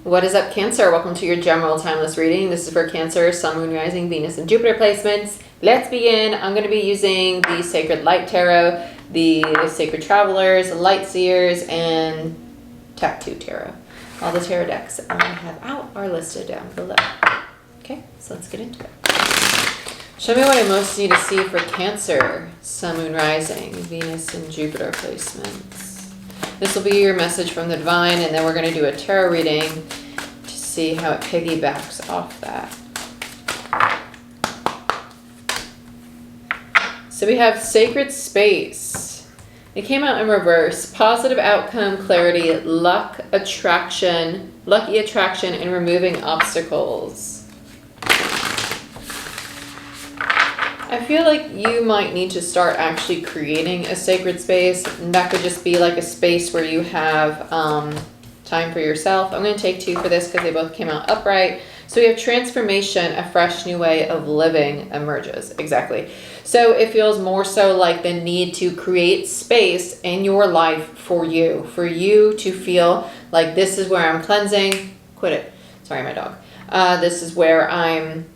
What is up, Cancer? Welcome to your general timeless reading. This is for Cancer, Sun, Moon, Rising, Venus, and Jupiter placements. Let's begin. I'm going to be using the Sacred Light Tarot, the Sacred Travelers, Light Seers, and Tattoo Tarot. All the tarot decks I have out are listed down below. Okay, so let's get into it. Show me what I most need to see for Cancer, Sun, Moon, Rising, Venus, and Jupiter placements. This will be your message from the Divine, and then we're going to do a tarot reading to see how it piggybacks off that. So we have Sacred Space. It came out in reverse. Positive outcome, clarity, lucky attraction, and removing obstacles. I feel like you might need to start actually creating a sacred space. And that could just be like a space where you have time for yourself. I'm going to take 2 for this because they both came out upright. So we have transformation, a fresh new way of living emerges. Exactly. So it feels more so like the need to create space in your life for you to feel like this is where I'm cleansing. Quit it. Sorry, my dog. This is where I'm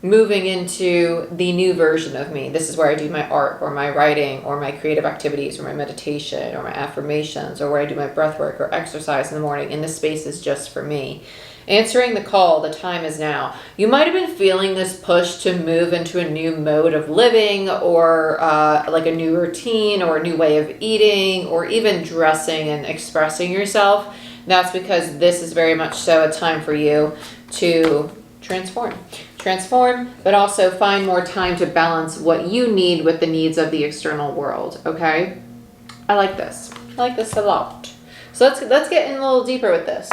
moving into the new version of me. This is where I do my art or my writing or my creative activities or my meditation or my affirmations, or where I do my breath work or exercise in the morning. And this space is just for me. Answering the call, the time is now. You might have been feeling this push to move into a new mode of living, or like a new routine or a new way of eating, or even dressing and expressing yourself. That's because this is very much so a time for you to transform, but also find more time to balance what you need with the needs of the external world. Okay, I like this. I like this a lot. So let's get in a little deeper with this.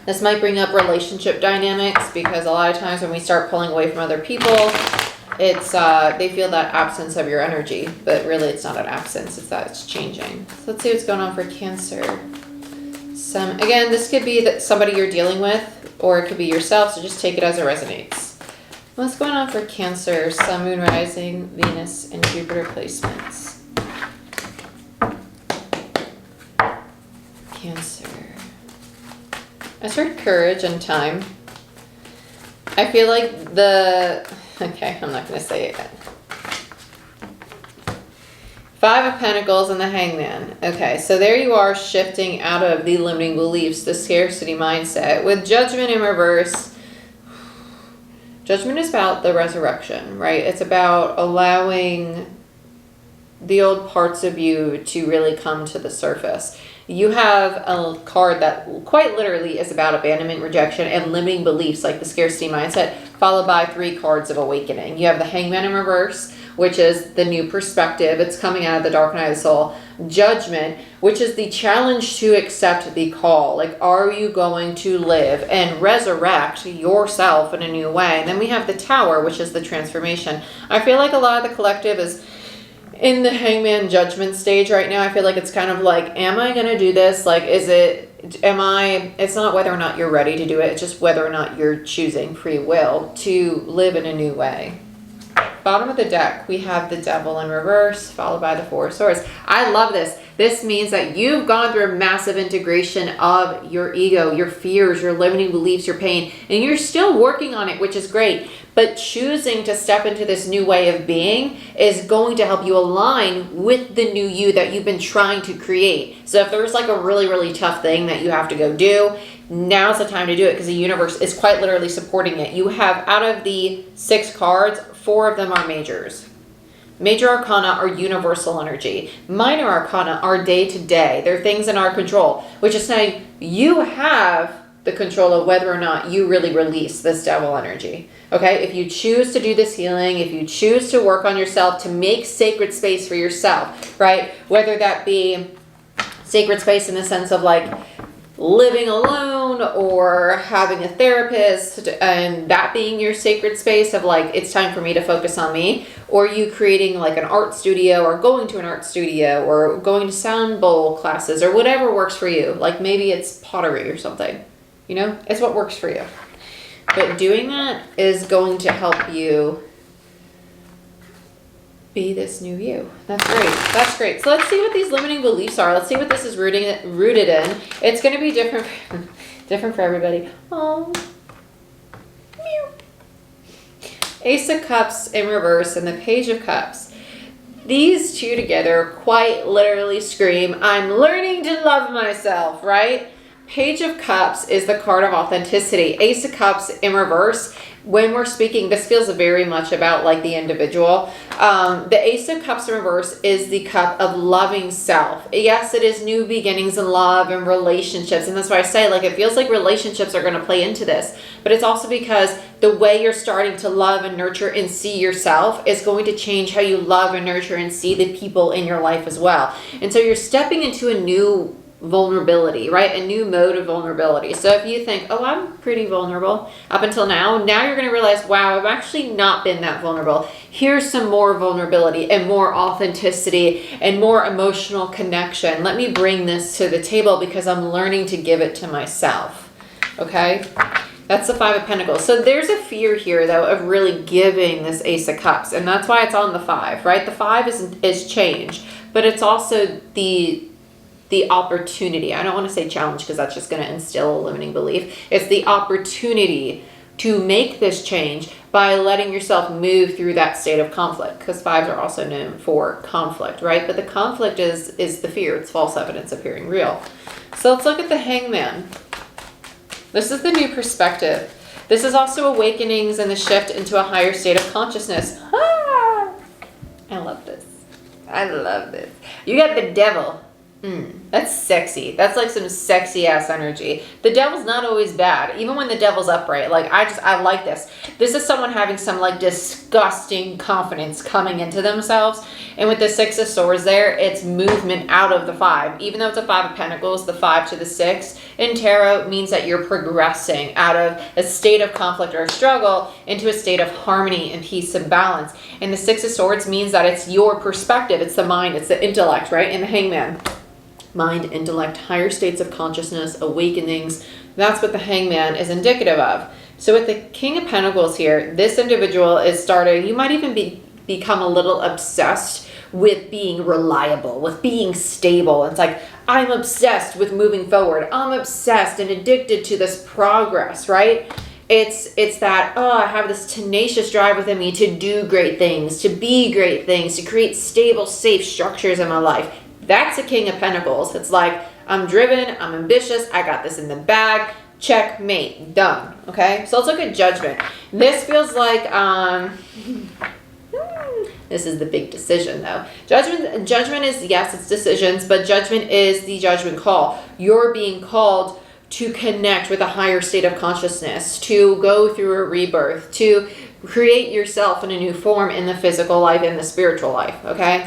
This might bring up relationship dynamics, because a lot of times when we start pulling away from other people, it's they feel that absence of your energy, but really it's not an absence, it's that it's changing. So let's see what's going on for Cancer. Again, this could be that somebody you're dealing with, or it could be yourself, so just take it as it resonates. What's going on for Cancer, Sun, Moon, Rising, Venus, and Jupiter placements? Cancer. I heard courage and time. I feel like okay, I'm not going to say it yet. 5 of Pentacles and the Hangman. Okay, so there you are, shifting out of the limiting beliefs, the scarcity mindset. With Judgment in reverse, Judgment is about the resurrection, right? It's about allowing the old parts of you to really come to the surface. You have a card that quite literally is about abandonment, rejection, and limiting beliefs, like the scarcity mindset, followed by 3 cards of awakening. You have the Hangman in reverse, which is the new perspective. It's coming out of the dark night of the soul. Judgment, which is the challenge to accept the call. Like, are you going to live and resurrect yourself in a new way? And then we have the Tower, which is the transformation. I feel like a lot of the collective is in the Hangman Judgment stage right now. I feel like it's kind of like, am I going to do this? Like, it's not whether or not you're ready to do it. It's just whether or not you're choosing free will to live in a new way. Bottom of the deck, we have the Devil in reverse, followed by the 4 of Swords. I love this. This means that you've gone through a massive integration of your ego, your fears, your limiting beliefs, your pain, and you're still working on it, which is great. But choosing to step into this new way of being is going to help you align with the new you that you've been trying to create. So if there's like a really, really tough thing that you have to go do, now's the time to do it, because the universe is quite literally supporting it. You have, out of the 6 cards, 4 of them are majors. Major arcana are universal energy. Minor arcana are day to day. They're things in our control, which is saying you have the control of whether or not you really release this devil energy. Okay, if you choose to do this healing, if you choose to work on yourself, to make sacred space for yourself, right? Whether that be sacred space in the sense of like living alone, or having a therapist, and that being your sacred space of like, it's time for me to focus on me, or you creating like an art studio, or going to an art studio, or going to sound bowl classes, or whatever works for you. Like maybe it's pottery or something, you know, it's what works for you. But doing that is going to help you be this new you. That's great. That's great. So let's see what these limiting beliefs are. Let's see what this is rooted in. It's going to be different for everybody. Oh, meow. Ace of Cups in reverse and the Page of Cups. These two together quite literally scream, I'm learning to love myself, right? Page of Cups is the card of authenticity. Ace of Cups in reverse, when we're speaking, this feels very much about like the individual. The Ace of Cups in reverse is the cup of loving self. Yes, it is new beginnings in love and relationships. And that's why I say, like, it feels like relationships are going to play into this. But it's also because the way you're starting to love and nurture and see yourself is going to change how you love and nurture and see the people in your life as well. And so you're stepping into a new vulnerability, right? A new mode of vulnerability. So if you think, oh, I'm pretty vulnerable up until now you're going to realize, wow, I've actually not been that vulnerable. Here's some more vulnerability and more authenticity and more emotional connection. Let me bring this to the table because I'm learning to give it to myself. Okay? That's the Five of Pentacles. So there's a fear here, though, of really giving this Ace of Cups. And that's why it's on the 5, right? The 5 is change, but it's also the opportunity. I don't want to say challenge because that's just going to instill a limiting belief. It's the opportunity to make this change by letting yourself move through that state of conflict, because 5s are also known for conflict, right? But the conflict is the fear. It's false evidence appearing real. So let's look at the Hangman. This is the new perspective. This is also awakenings and the shift into a higher state of consciousness. Ah! I love this. I love this. You got the Devil. That's sexy. That's like some sexy ass energy. The devil's not always bad, even when the devil's upright. Like, I like this. This is someone having some like disgusting confidence coming into themselves. And with the 6 of Swords there, it's movement out of the 5. Even though it's a 5 of Pentacles, the 5 to the 6 in tarot means that you're progressing out of a state of conflict or struggle into a state of harmony and peace and balance. And the 6 of Swords means that it's your perspective. It's the mind. It's the intellect, right? In the Hangman. Mind, intellect, higher states of consciousness, awakenings. That's what the Hangman is indicative of. So with the King of Pentacles here, this individual is starting, you might even become a little obsessed with being reliable, with being stable. It's like, I'm obsessed with moving forward. I'm obsessed and addicted to this progress, right? It's that, oh, I have this tenacious drive within me to do great things, to be great things, to create stable, safe structures in my life. That's a King of Pentacles. It's like, I'm driven, I'm ambitious, I got this in the bag, checkmate, done. Okay, so let's look at Judgment. This feels like, this is the big decision though. Judgment is, yes, it's decisions, but Judgment is the judgment call. You're being called to connect with a higher state of consciousness, to go through a rebirth, to create yourself in a new form in the physical life and the spiritual life, okay?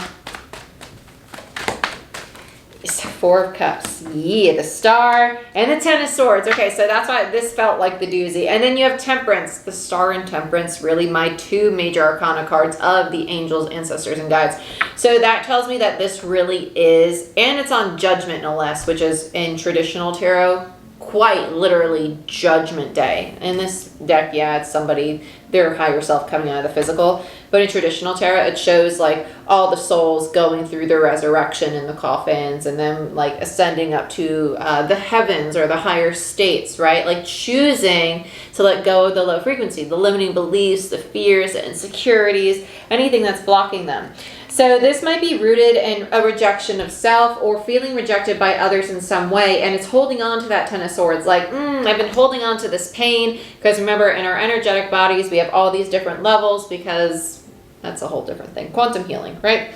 4 of Cups. Yeah, the Star and the 10 of Swords. Okay, so that's why this felt like the doozy. And then you have Temperance. The Star and Temperance, really my 2 major arcana cards of the angels, ancestors, and guides. So that tells me that this really is, and it's on Judgment no less, which is in traditional tarot, quite literally Judgment Day. In this deck, yeah, it's somebody, their higher self coming out of the physical. But in traditional tarot, it shows like all the souls going through the resurrection in the coffins and then like ascending up to the heavens or the higher states, right? Like choosing to let go of the low frequency, the limiting beliefs, the fears, the insecurities, anything that's blocking them. So this might be rooted in a rejection of self or feeling rejected by others in some way. And it's holding on to that 10 of Swords. Like, I've been holding on to this pain. Because remember, in our energetic bodies, we have all these different levels because that's a whole different thing. Quantum healing, right?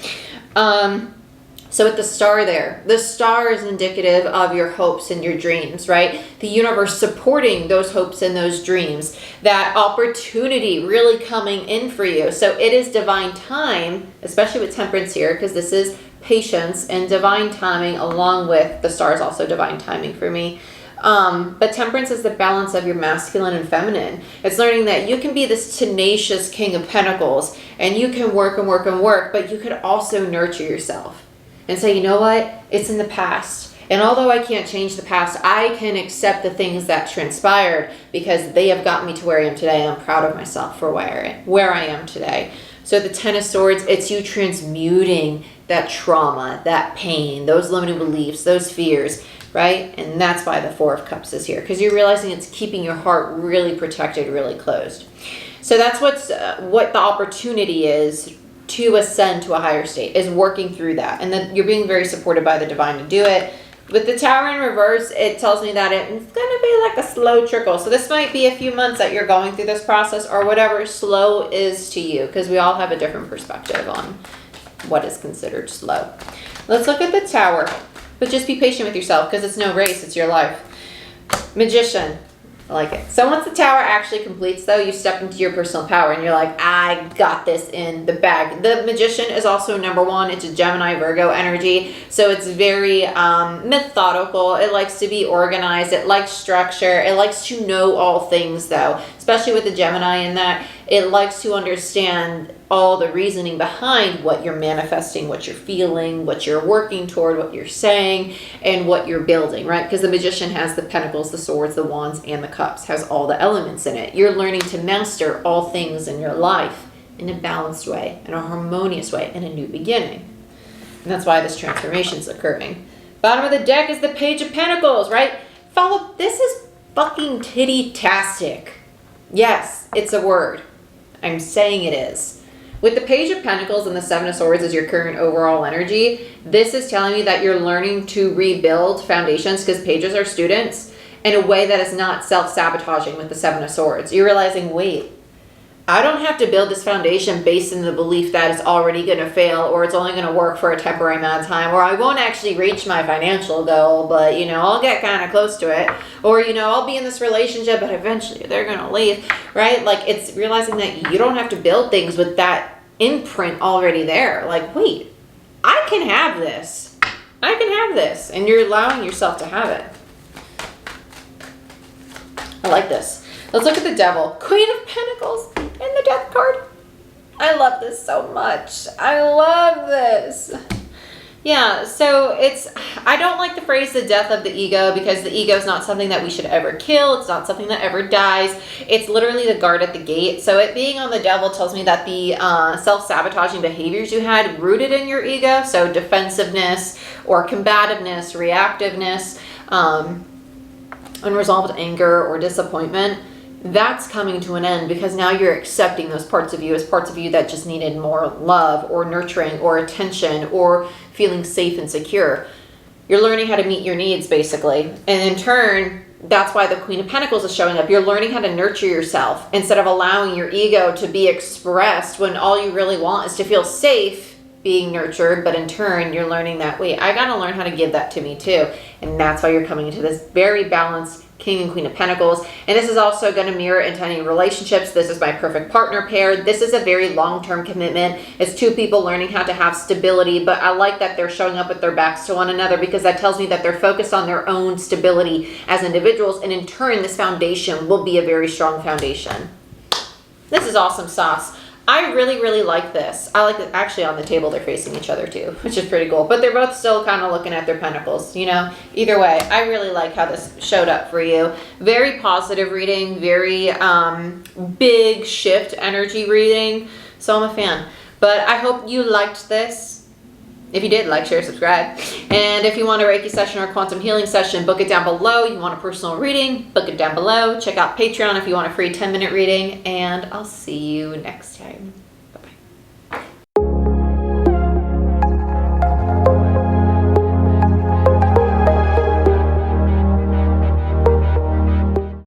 So with the Star there, the Star is indicative of your hopes and your dreams, right? The universe supporting those hopes and those dreams, that opportunity really coming in for you. So it is divine time, especially with Temperance here, because this is patience and divine timing, along with the Star is also divine timing for me. But Temperance is the balance of your masculine and feminine. It's learning that you can be this tenacious King of Pentacles and you can work and work and work, but you could also nurture yourself. And say, you know what? It's in the past. And although I can't change the past, I can accept the things that transpired because they have gotten me to where I am today. I'm proud of myself for where I am today. So the Ten of Swords, it's you transmuting that trauma, that pain, those limiting beliefs, those fears, right? And that's why the Four of Cups is here, because you're realizing it's keeping your heart really protected, really closed. So that's what the opportunity is to ascend to a higher state, is working through that. And then you're being very supported by the divine to do it. With the Tower in reverse, it tells me that it's going to be like a slow trickle. So this might be a few months that you're going through this process, or whatever slow is to you, because we all have a different perspective on what is considered slow. Let's look at the Tower, but just be patient with yourself, because it's no race, it's your life. Magician. I like it. So once the Tower actually completes, though, you step into your personal power and you're like, I got this in the bag. The Magician is also number one. It's a Gemini Virgo energy. So it's very methodical. It likes to be organized. It likes structure. It likes to know all things, though, especially with the Gemini in that. It likes to understand all the reasoning behind what you're manifesting, what you're feeling, what you're working toward, what you're saying, and what you're building, right? Because the Magician has the Pentacles, the Swords, the Wands, and the Cups, has all the elements in it. You're learning to master all things in your life in a balanced way, in a harmonious way, in a new beginning. And that's why this transformation is occurring. Bottom of the deck is the Page of Pentacles, right? This is fucking titty-tastic. Yes, it's a word. I'm saying it is. With the Page of Pentacles and the Seven of Swords as your current overall energy, this is telling me that you're learning to rebuild foundations, because pages are students, in a way that is not self-sabotaging with the Seven of Swords. You're realizing, wait, I don't have to build this foundation based in the belief that it's already going to fail, or it's only going to work for a temporary amount of time, or I won't actually reach my financial goal, but, I'll get kind of close to it, or, I'll be in this relationship, but eventually they're going to leave, right? Like, it's realizing that you don't have to build things with that imprint already there. Like, wait, I can have this. I can have this. And you're allowing yourself to have it. I like this. Let's look at the Devil. Queen of Pentacles and the Death card. I love this so much. I love this. Yeah, so I don't like the phrase the death of the ego, because the ego is not something that we should ever kill. It's not something that ever dies. It's literally the guard at the gate. So it being on the Devil tells me that the self-sabotaging behaviors you had rooted in your ego, so defensiveness or combativeness, reactiveness, unresolved anger or disappointment, that's coming to an end, because now you're accepting those parts of you as parts of you that just needed more love or nurturing or attention or feeling safe and secure. You're learning how to meet your needs, basically. And in turn, that's why the Queen of Pentacles is showing up. You're learning how to nurture yourself instead of allowing your ego to be expressed, when all you really want is to feel safe being nurtured. But in turn, you're learning that, wait, I got to learn how to give that to me too. And that's why you're coming into this very balanced King and Queen of Pentacles. And this is also going to mirror into any relationships. This is my perfect partner pair. This is a very long-term commitment. It's two people learning how to have stability, but I like that they're showing up with their backs to one another, because that tells me that they're focused on their own stability as individuals, and in turn, this foundation will be a very strong foundation. This is awesome sauce. I really, really like this. I like it. Actually, on the table, they're facing each other too, which is pretty cool. But they're both still kind of looking at their pentacles, Either way, I really like how this showed up for you. Very positive reading, very big shift energy reading. So I'm a fan. But I hope you liked this. If you did, like, share, subscribe. And if you want a Reiki session or a quantum healing session, book it down below. You want a personal reading, book it down below. Check out Patreon if you want a free 10-minute reading. And I'll see you next time.